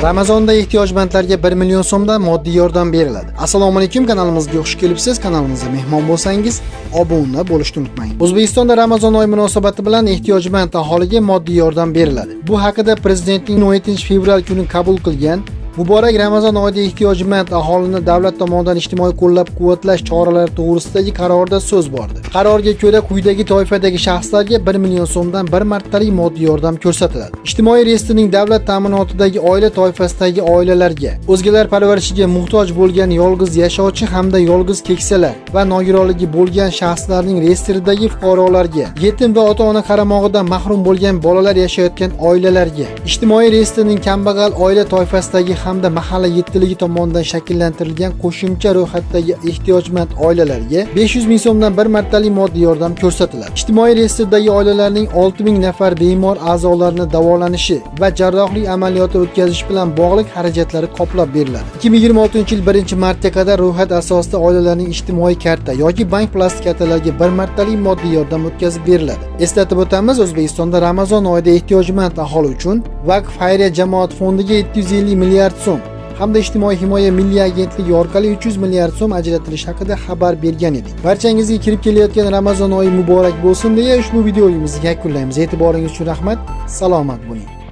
Ramazonda ehtiyojmandlarga 1 million so'mdan moddiy yordam beriladi. Assalomu alaykum, kanalimizga xush kelibsiz. Kanalimizga mehmon bo'lsangiz, obuna bo'lishni unutmang. O'zbekistonda Ramazon oyi munosabati bilan ehtiyojmand aholiga moddiy yordam beriladi. Bu haqida Prezidentning 17-fevral kuni qabul qilgan Muborak Ramazon oyida ehtiyojmand aholini davlat tomonidan ijtimoiy qo'llab-quvvatlash choralari to'g'risidagi qarorda so'z bordi. Qarorga ko'ra quyidagi toifadagi shaxslarga 1 million so'mdan bir martalik moddiy yordam ko'rsatiladi. Ijtimoiy reyestrning davlat ta'minotidagi oila toifasidagi oilalarga, o'zgalar parvarishiga muhtoj bo'lgan yolg'iz yashovchi hamda yolg'iz keksalar va nogironligi bo'lgan shaxslarning reyestridagi fuqarolarga, yetim va ota-ona qaramog'idan mahrum bo'lgan bolalar yashayotgan oilalarga, ijtimoiy reyestrning kambag'al oila toifasidagi hamda mahalla yettiligi tomonidan shakllantirilgan qo'shimcha ro'yxatdagi ehtiyojmand oilalarga 500 ming so'mdan bir martalik moddiy yordam ko'rsatiladi. Ijtimoiy reyestrdagi oilalarning 6000 nafar bemor a'zolarini davolanishi va jarrohlik amaliyoti o'tkazish bilan bog'liq xarajatlari qoplab beriladi. 2026-yil 1-martga qadar ro'yxat asosida oilalarning ijtimoiy karta yoki bank plastik kartalariga bir martalik moddiy yordam o'tkazib beriladi. Eslatib o'tamiz, O'zbekistonda Ramazon oyida ehtiyojmand aholi uchun Vaqf xayriya jamoat fondiga 750 milliard so'm hamda ijtimoiy himoya milliy agentligi orqali 300 milliard so'm ajratilishi haqida xabar bergan edik. Barchangizga kirib kelayotgan Ramazon oyi muborak bo'lsin deya ushbu videomizni yakunlaymiz. E'tiboringiz uchun rahmat. Salomat bo'ling.